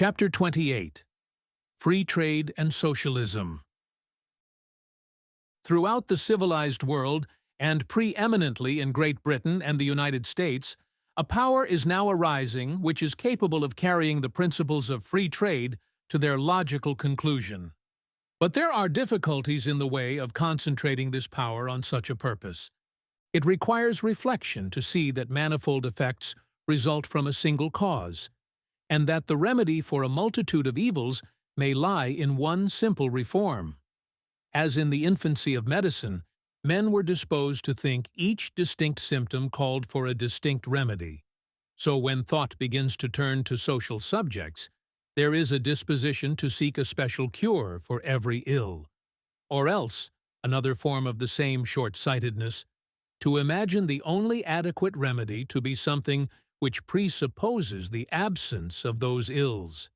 Chapter 28. Free Trade and Socialism. Throughout the civilized world, and preeminently in Great Britain and the United States, a power is now arising which is capable of carrying the principles of free trade to their logical conclusion. But there are difficulties in the way of concentrating this power on such a purpose. It requires reflection to see that manifold effects result from a single cause, and that the remedy for a multitude of evils may lie in one simple reform. As in the infancy of medicine, men were disposed to think each distinct symptom called for a distinct remedy. So when thought begins to turn to social subjects, there is a disposition to seek a special cure for every ill. Or else, another form of the same short-sightedness, to imagine the only adequate remedy to be something which presupposes the absence of those ills,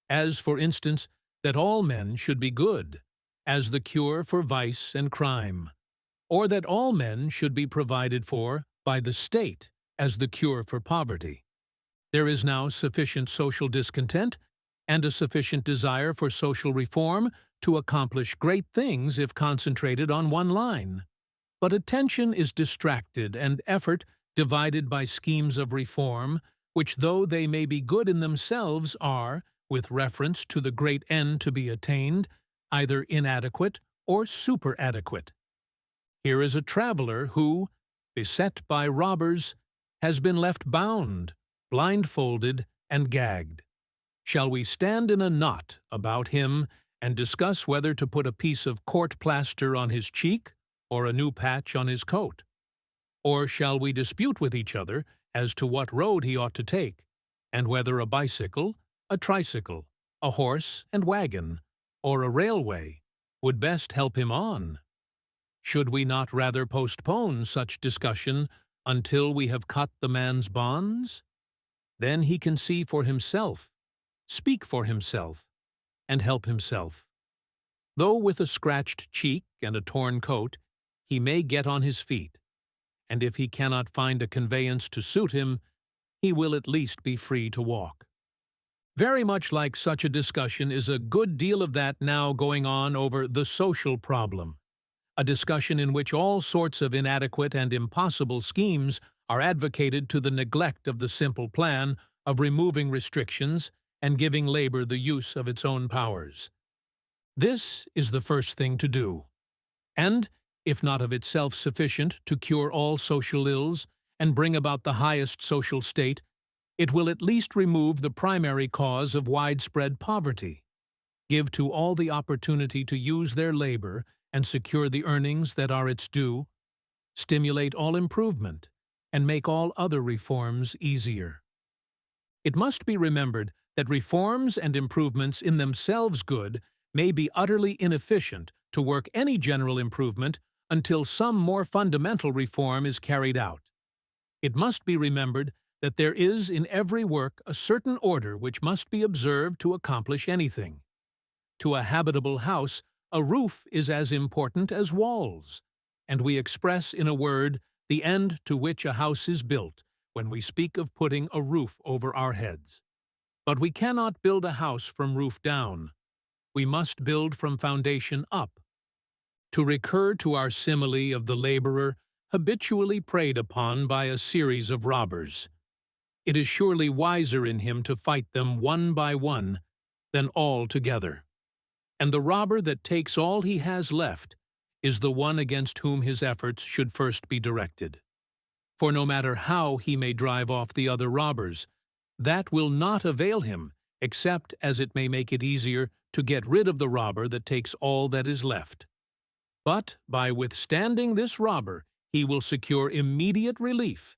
as, for instance, that all men should be good, as the cure for vice and crime, or that all men should be provided for by the state as the cure for poverty. There is now sufficient social discontent and a sufficient desire for social reform to accomplish great things if concentrated on one line. But attention is distracted and effort divided by schemes of reform, which, though they may be good in themselves, are, with reference to the great end to be attained, either inadequate or superadequate. Here is a traveler who, beset by robbers, has been left bound, blindfolded, and gagged. Shall we stand in a knot about him and discuss whether to put a piece of court plaster on his cheek or a new patch on his coat? Or shall we dispute with each other as to what road he ought to take, and whether a bicycle, a tricycle, a horse and wagon, or a railway would best help him on? Should we not rather postpone such discussion until we have cut the man's bonds? Then he can see for himself, speak for himself, and help himself. Though with a scratched cheek and a torn coat, he may get on his feet, and if he cannot find a conveyance to suit him, he will at least be free to walk. Very much like such a discussion is a good deal of that now going on over the social problem, a discussion in which all sorts of inadequate and impossible schemes are advocated to the neglect of the simple plan of removing restrictions and giving labor the use of its own powers. This is the first thing to do, and, if not of itself sufficient to cure all social ills and bring about the highest social state, it will at least remove the primary cause of widespread poverty, give to all the opportunity to use their labor and secure the earnings that are its due, stimulate all improvement, and make all other reforms easier. It must be remembered that reforms and improvements in themselves good may be utterly inefficient to work any general improvement until some more fundamental reform is carried out. It must be remembered that there is in every work a certain order which must be observed to accomplish anything. To a habitable house, a roof is as important as walls, and we express, in a word, the end to which a house is built when we speak of putting a roof over our heads. But we cannot build a house from roof down. We must build from foundation up. To recur to our simile of the laborer habitually preyed upon by a series of robbers, it is surely wiser in him to fight them one by one than all together. And the robber that takes all he has left is the one against whom his efforts should first be directed. For no matter how he may drive off the other robbers, that will not avail him except as it may make it easier to get rid of the robber that takes all that is left. But by withstanding this robber, he will secure immediate relief,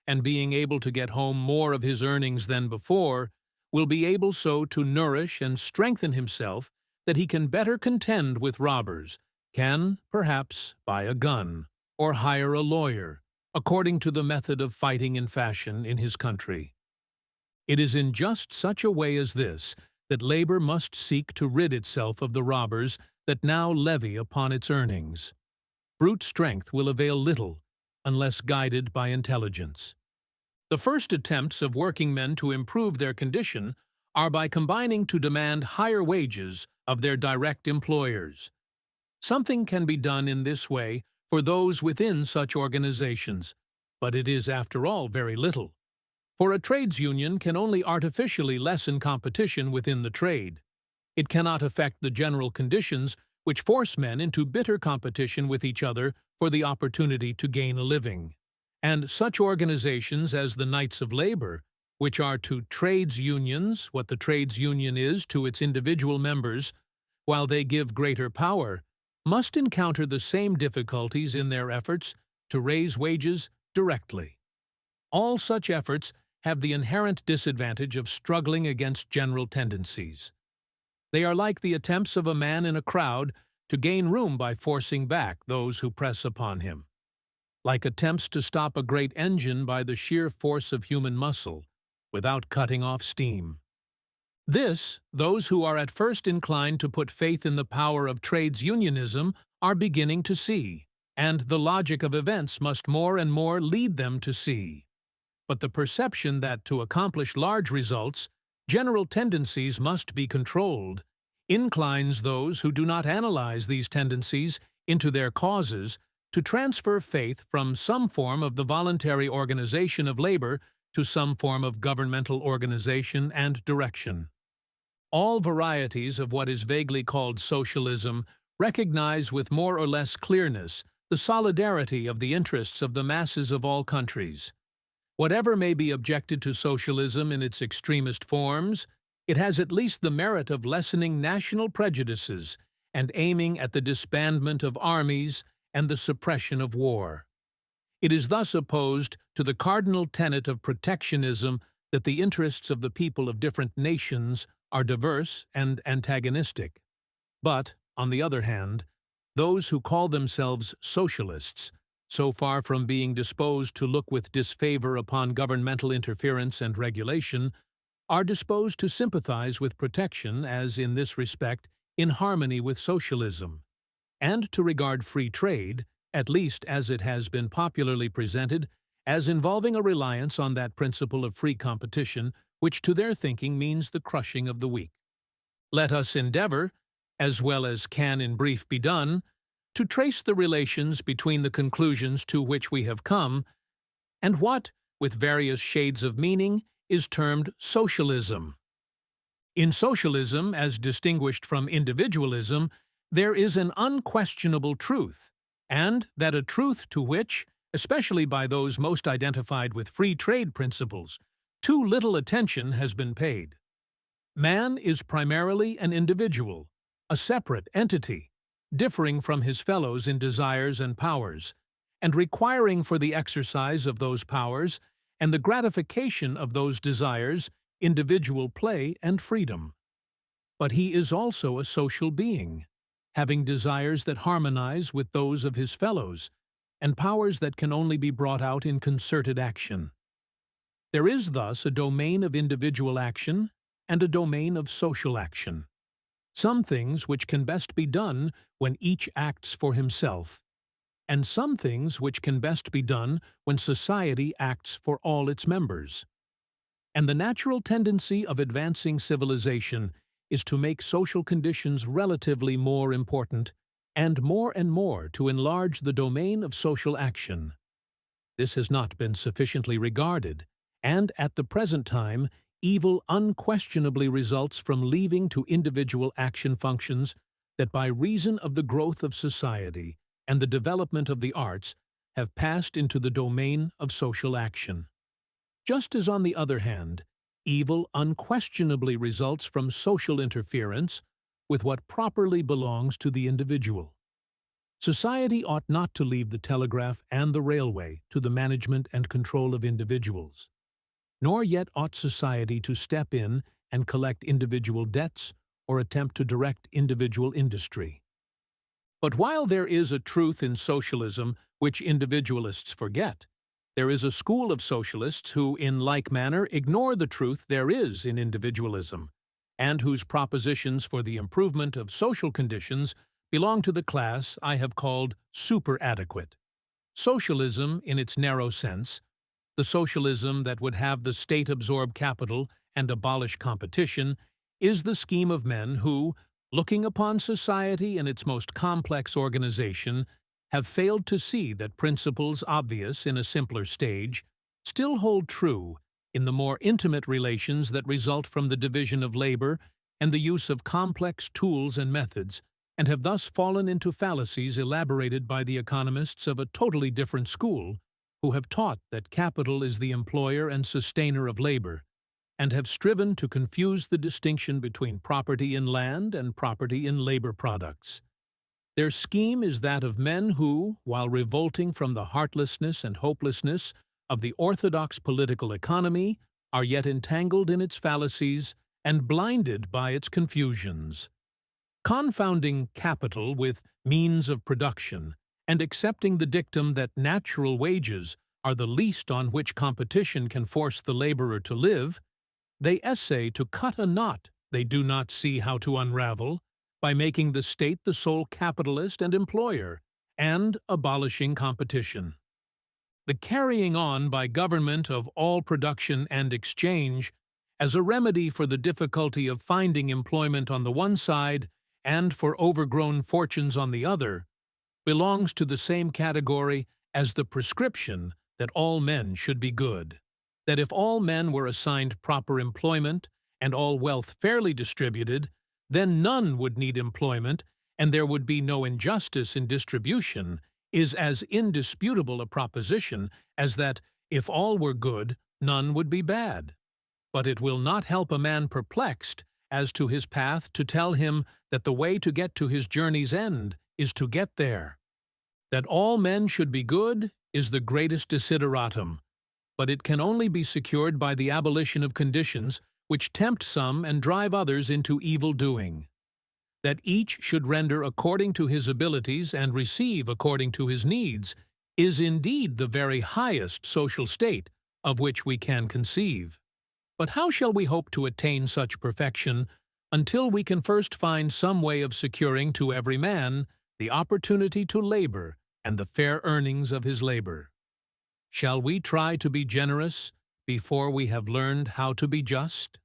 and being able to get home more of his earnings than before, will be able so to nourish and strengthen himself that he can better contend with robbers, can, perhaps, buy a gun, or hire a lawyer, according to the method of fighting in fashion in his country. It is in just such a way as this that labor must seek to rid itself of the robbers that now levy upon its earnings. Brute strength will avail little unless guided by intelligence. The first attempts of working men to improve their condition are by combining to demand higher wages of their direct employers. Something can be done in this way for those within such organizations, but it is, after all, very little. For a trades union can only artificially lessen competition within the trade. It cannot affect the general conditions which force men into bitter competition with each other for the opportunity to gain a living. And such organizations as the Knights of Labor, which are to trades unions what the trades union is to its individual members, while they give greater power, must encounter the same difficulties in their efforts to raise wages directly. All such efforts have the inherent disadvantage of struggling against general tendencies. They are like the attempts of a man in a crowd to gain room by forcing back those who press upon him, like attempts to stop a great engine by the sheer force of human muscle, without cutting off steam. This, those who are at first inclined to put faith in the power of trades unionism are beginning to see, and the logic of events must more and more lead them to see. But the perception that to accomplish large results, general tendencies must be controlled, inclines those who do not analyze these tendencies into their causes to transfer faith from some form of the voluntary organization of labor to some form of governmental organization and direction. All varieties of what is vaguely called socialism recognize with more or less clearness the solidarity of the interests of the masses of all countries. Whatever may be objected to socialism in its extremist forms, it has at least the merit of lessening national prejudices and aiming at the disbandment of armies and the suppression of war. It is thus opposed to the cardinal tenet of protectionism that the interests of the people of different nations are diverse and antagonistic. But, on the other hand, those who call themselves socialists, so far from being disposed to look with disfavor upon governmental interference and regulation, are disposed to sympathize with protection as, in this respect, in harmony with socialism, and to regard free trade, at least as it has been popularly presented, as involving a reliance on that principle of free competition which to their thinking means the crushing of the weak. Let us endeavor, as well as can in brief be done, to trace the relations between the conclusions to which we have come, and what, with various shades of meaning, is termed socialism. In socialism, as distinguished from individualism, there is an unquestionable truth, and that a truth to which, especially by those most identified with free trade principles, too little attention has been paid. Man is primarily an individual, a separate entity, differing from his fellows in desires and powers, and requiring for the exercise of those powers and the gratification of those desires individual play and freedom. But he is also a social being, having desires that harmonize with those of his fellows, and powers that can only be brought out in concerted action. There is thus a domain of individual action and a domain of social action. Some things which can best be done when each acts for himself, and some things which can best be done when society acts for all its members. And the natural tendency of advancing civilization is to make social conditions relatively more important and more to enlarge the domain of social action. This has not been sufficiently regarded, and at the present time, evil unquestionably results from leaving to individual action functions that by reason of the growth of society and the development of the arts have passed into the domain of social action. Just as, on the other hand, evil unquestionably results from social interference with what properly belongs to the individual. Society ought not to leave the telegraph and the railway to the management and control of individuals, nor yet ought society to step in and collect individual debts or attempt to direct individual industry. But while there is a truth in socialism which individualists forget, there is a school of socialists who, in like manner, ignore the truth there is in individualism, and whose propositions for the improvement of social conditions belong to the class I have called super-adequate. Socialism, in its narrow sense, the socialism that would have the state absorb capital and abolish competition is the scheme of men who, looking upon society in its most complex organization, have failed to see that principles obvious in a simpler stage still hold true in the more intimate relations that result from the division of labor and the use of complex tools and methods, and have thus fallen into fallacies elaborated by the economists of a totally different school, who have taught that capital is the employer and sustainer of labor, and have striven to confuse the distinction between property in land and property in labor products. Their scheme is that of men who, while revolting from the heartlessness and hopelessness of the orthodox political economy, are yet entangled in its fallacies and blinded by its confusions. Confounding capital with means of production and accepting the dictum that natural wages are the least on which competition can force the laborer to live, they essay to cut a knot they do not see how to unravel by making the state the sole capitalist and employer, and abolishing competition. The carrying on by government of all production and exchange, as a remedy for the difficulty of finding employment on the one side and for overgrown fortunes on the other, belongs to the same category as the prescription that all men should be good, that if all men were assigned proper employment and all wealth fairly distributed, then none would need employment and there would be no injustice in distribution, is as indisputable a proposition as that, if all were good, none would be bad. But it will not help a man perplexed as to his path to tell him that the way to get to his journey's end is to get there. That all men should be good is the greatest desideratum, but it can only be secured by the abolition of conditions which tempt some and drive others into evil doing. That each should render according to his abilities and receive according to his needs is indeed the very highest social state of which we can conceive. But how shall we hope to attain such perfection until we can first find some way of securing to every man the opportunity to labor and the fair earnings of his labor? Shall we try to be generous before we have learned how to be just?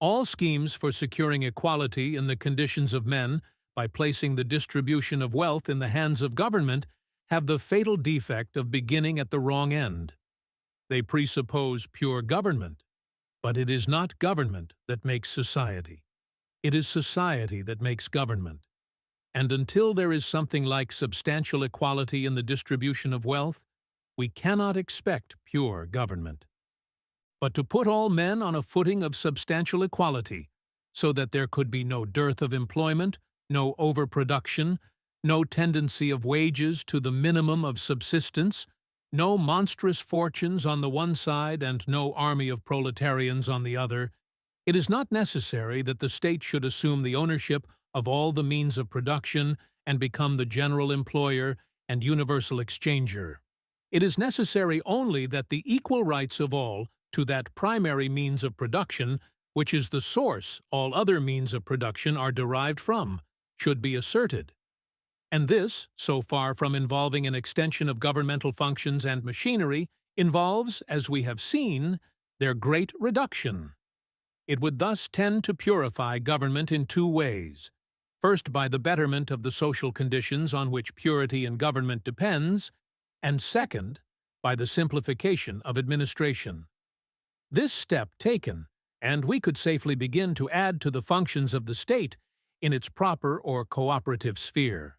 All schemes for securing equality in the conditions of men by placing the distribution of wealth in the hands of government have the fatal defect of beginning at the wrong end. They presuppose pure government, but it is not government that makes society. It is society that makes government. And until there is something like substantial equality in the distribution of wealth, we cannot expect pure government. But to put all men on a footing of substantial equality, so that there could be no dearth of employment, no overproduction, no tendency of wages to the minimum of subsistence, no monstrous fortunes on the one side and no army of proletarians on the other, it is not necessary that the state should assume the ownership of all the means of production and become the general employer and universal exchanger. It is necessary only that the equal rights of all to that primary means of production, which is the source all other means of production are derived from, should be asserted. And this, so far from involving an extension of governmental functions and machinery, involves, as we have seen, their great reduction. It would thus tend to purify government in two ways. First, by the betterment of the social conditions on which purity in government depends, and second, by the simplification of administration. This step taken, and we could safely begin to add to the functions of the state in its proper or cooperative sphere.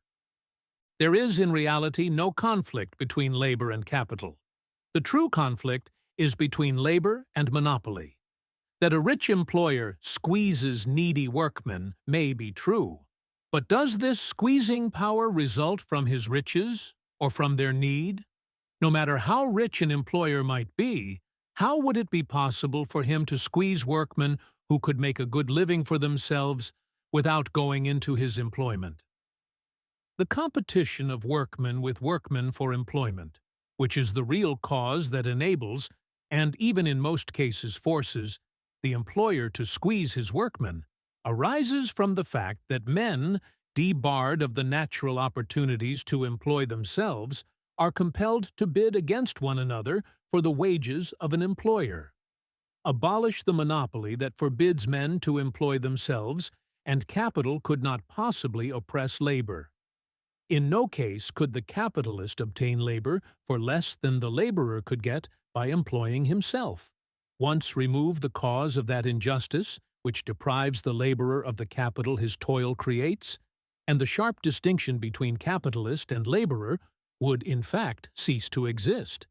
There is in reality no conflict between labor and capital. The true conflict is between labor and monopoly. That a rich employer squeezes needy workmen may be true, but does this squeezing power result from his riches or from their need? No matter how rich an employer might be, how would it be possible for him to squeeze workmen who could make a good living for themselves without going into his employment? The competition of workmen with workmen for employment, which is the real cause that enables, and even in most cases forces, the employer to squeeze his workmen, arises from the fact that men, debarred of the natural opportunities to employ themselves, are compelled to bid against one another for the wages of an employer. Abolish the monopoly that forbids men to employ themselves, and capital could not possibly oppress labor. In no case could the capitalist obtain labor for less than the laborer could get by employing himself. Once remove the cause of that injustice which deprives the laborer of the capital his toil creates, and the sharp distinction between capitalist and laborer would in fact cease to exist.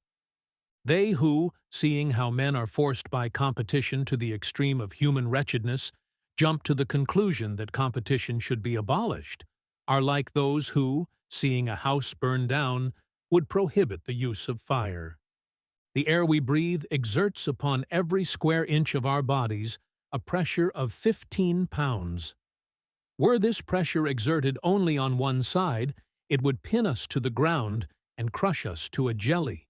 They who, seeing how men are forced by competition to the extreme of human wretchedness, jump to the conclusion that competition should be abolished, are like those who, seeing a house burn down, would prohibit the use of fire. The air we breathe exerts upon every square inch of our bodies a pressure of 15 pounds. Were this pressure exerted only on one side, it would pin us to the ground and crush us to a jelly.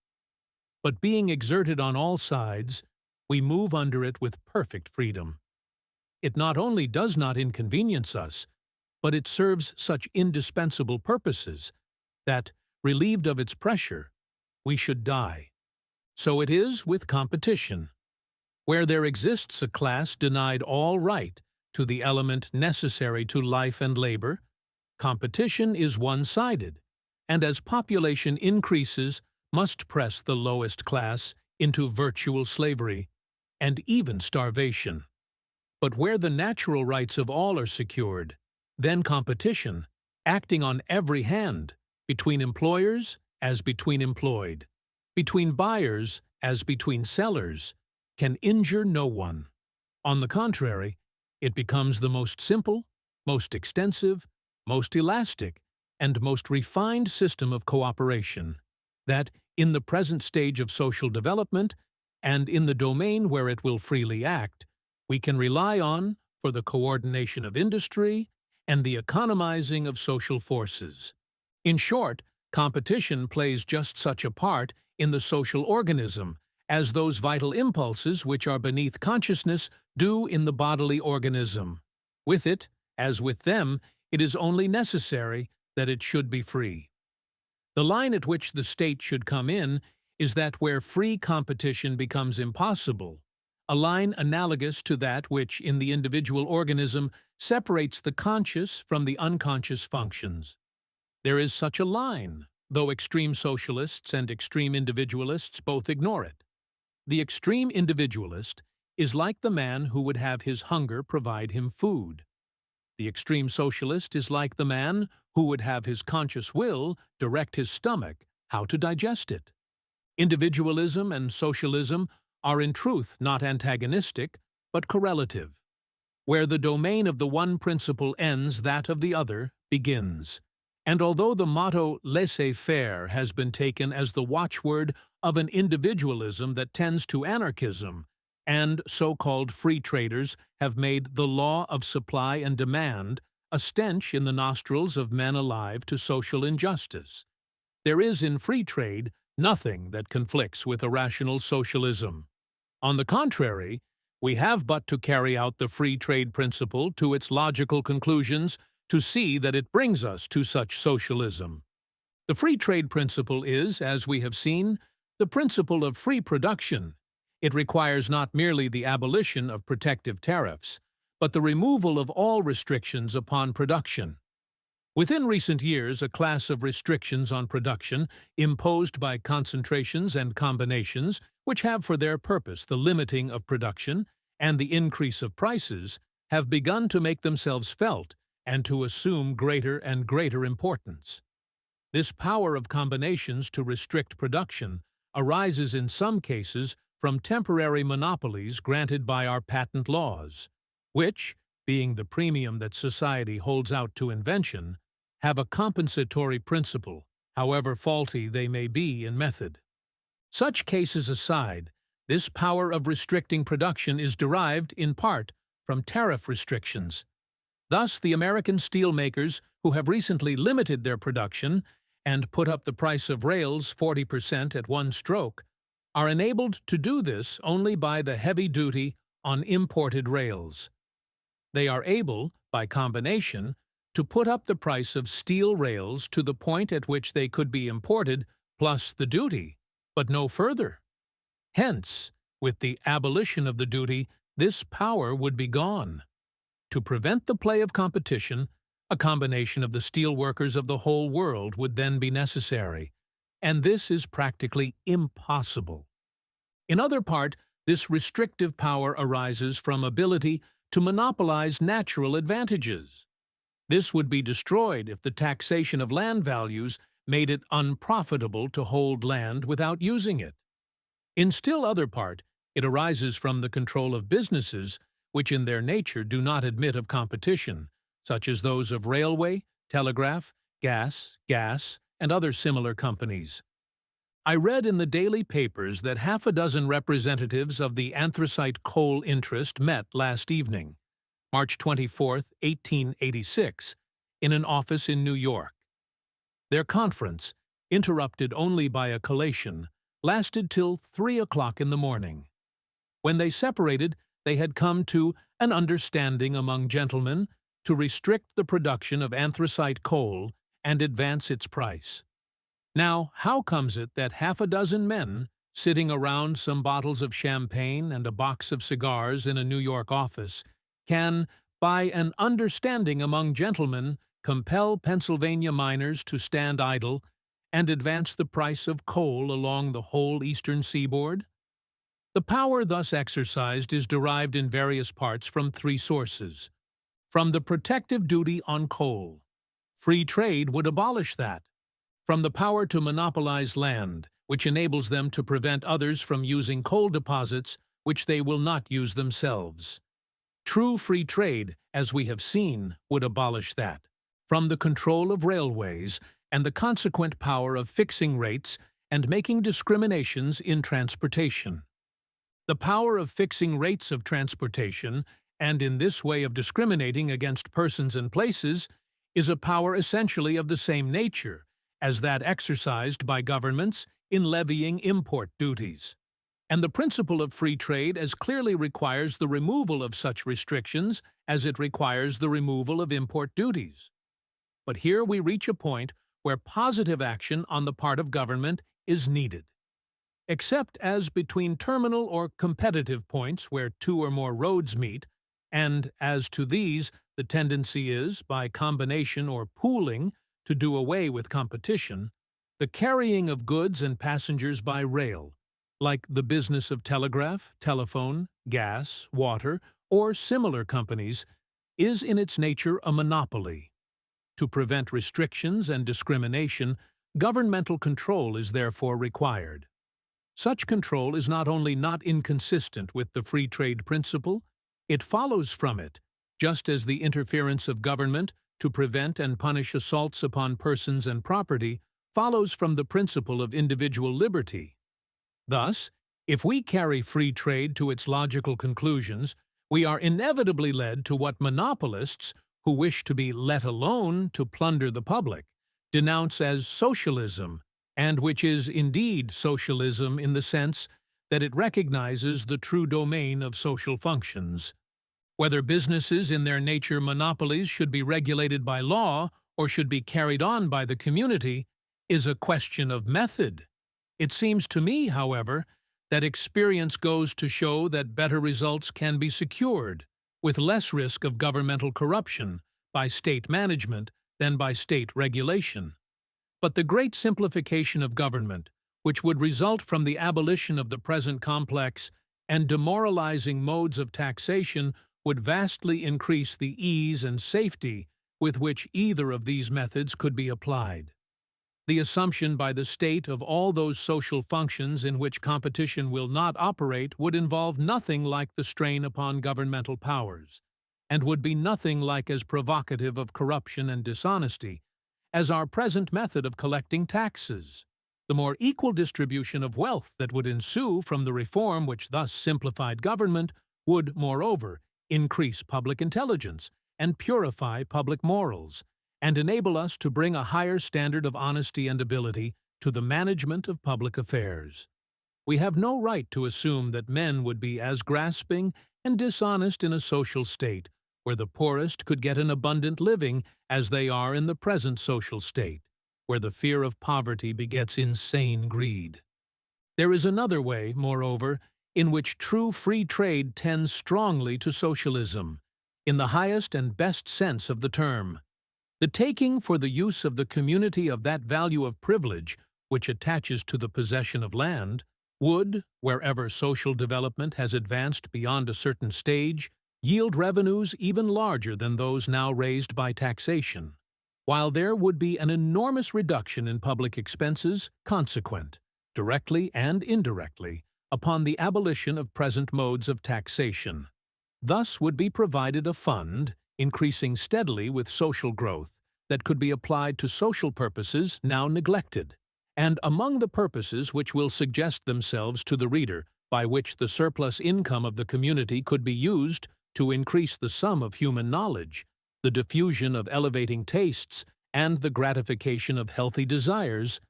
But being exerted on all sides, we move under it with perfect freedom. It not only does not inconvenience us, but it serves such indispensable purposes that, relieved of its pressure, we should die. So it is with competition. Where there exists a class denied all right to the element necessary to life and labor, competition is one-sided, and as population increases, must press the lowest class into virtual slavery and even starvation. But where the natural rights of all are secured, then competition, acting on every hand, between employers as between employed, between buyers as between sellers, can injure no one. On the contrary, it becomes the most simple, most extensive, most elastic, and most refined system of cooperation that, in the present stage of social development and in the domain where it will freely act, we can rely on for the coordination of industry and the economizing of social forces. In short, competition plays just such a part in the social organism as those vital impulses which are beneath consciousness do in the bodily organism. With it, as with them, it is only necessary that it should be free. The line at which the state should come in is that where free competition becomes impossible, a line analogous to that which, in the individual organism, separates the conscious from the unconscious functions. There is such a line, though extreme socialists and extreme individualists both ignore it. The extreme individualist is like the man who would have his hunger provide him food. The extreme socialist is like the man who would have his conscious will direct his stomach how to digest it. Individualism and socialism are in truth not antagonistic, but correlative. Where the domain of the one principle ends, that of the other begins. And although the motto laissez-faire has been taken as the watchword of an individualism that tends to anarchism, and so-called free traders have made the law of supply and demand a stench in the nostrils of men alive to social injustice, there is in free trade nothing that conflicts with a rational socialism. On the contrary, we have but to carry out the free trade principle to its logical conclusions to see that it brings us to such socialism. The free trade principle is, as we have seen, the principle of free production. It requires not merely the abolition of protective tariffs, but the removal of all restrictions upon production. Within recent years, a class of restrictions on production, imposed by concentrations and combinations, which have for their purpose the limiting of production and the increase of prices, have begun to make themselves felt and to assume greater and greater importance. This power of combinations to restrict production arises in some cases from temporary monopolies granted by our patent laws, which, being the premium that society holds out to invention, have a compensatory principle, however faulty they may be in method. Such cases aside, this power of restricting production is derived, in part, from tariff restrictions. Thus, the American steelmakers, who have recently limited their production and put up the price of rails 40% at one stroke, are enabled to do this only by the heavy duty on imported rails. They are able, by combination, to put up the price of steel rails to the point at which they could be imported plus the duty, but no further. Hence, With the abolition of the duty, this power would be gone. To prevent the play of competition, a combination of the steelworkers of the whole world would then be necessary, and this is practically impossible. In other part, this restrictive power arises from ability to monopolize natural advantages. This would be destroyed if the taxation of land values made it unprofitable to hold land without using it. In still other part, it arises from the control of businesses which in their nature do not admit of competition, such as those of railway, telegraph, gas, and other similar companies. I read in the daily papers that half a dozen representatives of the anthracite coal interest met last evening, March 24, 1886, in an office in New York. Their conference, interrupted only by a collation, lasted till 3 o'clock in the morning. When they separated, they had come to an understanding among gentlemen to restrict the production of anthracite coal and advance its price. Now, how comes it that half a dozen men, sitting around some bottles of champagne and a box of cigars in a New York office, can, by an understanding among gentlemen, compel Pennsylvania miners to stand idle and advance the price of coal along the whole eastern seaboard? The power thus exercised is derived in various parts from three sources. From the protective duty on coal. Free trade would abolish that. From the power to monopolize land, which enables them to prevent others from using coal deposits which they will not use themselves. True free trade, as we have seen, would abolish that. From the control of railways and the consequent power of fixing rates and making discriminations in transportation. The power of fixing rates of transportation, and in this way of discriminating against persons and places, is a power essentially of the same nature as that exercised by governments in levying import duties. And the principle of free trade as clearly requires the removal of such restrictions as it requires the removal of import duties. But here we reach a point where positive action on the part of government is needed. Except as between terminal or competitive points where two or more roads meet, and as to these the tendency is, by combination or pooling, to do away with competition, the carrying of goods and passengers by rail, like the business of telegraph, telephone, gas, water, or similar companies, is in its nature a monopoly. To prevent restrictions and discrimination, governmental control is therefore required. Such control is not only not inconsistent with the free trade principle, it follows from it, just as the interference of government to prevent and punish assaults upon persons and property follows from the principle of individual liberty. Thus, if we carry free trade to its logical conclusions, we are inevitably led to what monopolists, who wish to be let alone to plunder the public, denounce as socialism, and which is indeed socialism in the sense that it recognizes the true domain of social functions. Whether businesses in their nature monopolies should be regulated by law or should be carried on by the community is a question of method. It seems to me, however, that experience goes to show that better results can be secured, with less risk of governmental corruption, by state management than by state regulation. But the great simplification of government, which would result from the abolition of the present complex and demoralizing modes of taxation, would vastly increase the ease and safety with which either of these methods could be applied. The assumption by the state of all those social functions in which competition will not operate would involve nothing like the strain upon governmental powers, and would be nothing like as provocative of corruption and dishonesty as our present method of collecting taxes. The more equal distribution of wealth that would ensue from the reform which thus simplified government would, moreover, increase public intelligence and purify public morals, and enable us to bring a higher standard of honesty and ability to the management of public affairs. We have no right to assume that men would be as grasping and dishonest in a social state where the poorest could get an abundant living as they are in the present social state, where the fear of poverty begets insane greed. There is another way, moreover, in which true free trade tends strongly to socialism, in the highest and best sense of the term. The taking for the use of the community of that value of privilege which attaches to the possession of land would, wherever social development has advanced beyond a certain stage, yield revenues even larger than those now raised by taxation, while there would be an enormous reduction in public expenses consequent, directly and indirectly, upon the abolition of present modes of taxation. Thus would be provided a fund, increasing steadily with social growth, that could be applied to social purposes now neglected, and among the purposes which will suggest themselves to the reader by which the surplus income of the community could be used to increase the sum of human knowledge, the diffusion of elevating tastes, and the gratification of healthy desires,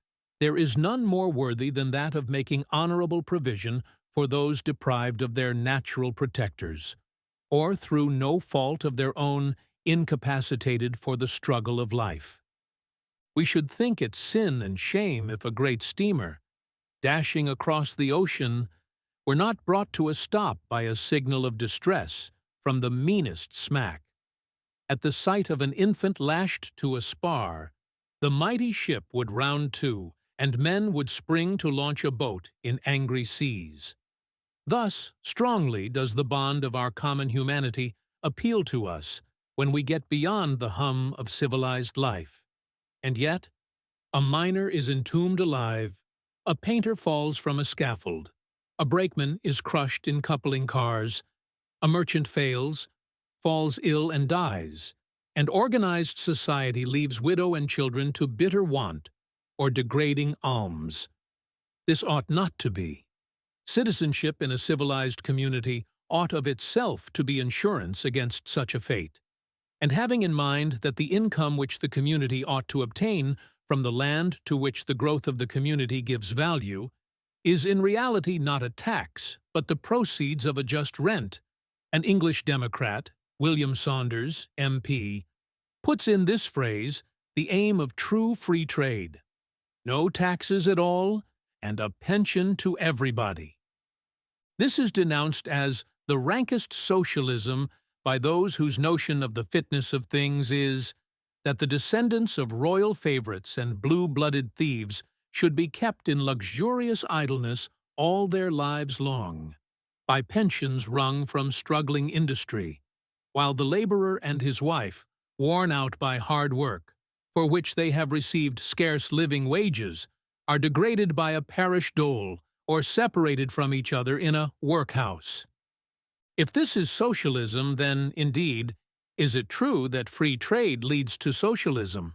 there is none more worthy than that of making honorable provision for those deprived of their natural protectors, or through no fault of their own incapacitated for the struggle of life. We should think it sin and shame if a great steamer, dashing across the ocean, were not brought to a stop by a signal of distress from the meanest smack. At the sight of an infant lashed to a spar, the mighty ship would round to, and men would spring to launch a boat in angry seas. Thus strongly does the bond of our common humanity appeal to us when we get beyond the hum of civilized life. And yet, a miner is entombed alive, a painter falls from a scaffold, a brakeman is crushed in coupling cars, a merchant fails, falls ill and dies, and organized society leaves widow and children to bitter want or degrading alms. This ought not to be. Citizenship in a civilized community ought of itself to be insurance against such a fate. And having in mind that the income which the community ought to obtain from the land to which the growth of the community gives value is in reality not a tax, but the proceeds of a just rent, an English Democrat, William Saunders, MP, puts in this phrase the aim of true free trade: no taxes at all, and a pension to everybody. This is denounced as the rankest socialism by those whose notion of the fitness of things is that the descendants of royal favorites and blue-blooded thieves should be kept in luxurious idleness all their lives long, by pensions wrung from struggling industry, while the laborer and his wife, worn out by hard work, for which they have received scarce living wages, are degraded by a parish dole or separated from each other in a workhouse. If this is socialism, then, indeed, is it true that free trade leads to socialism?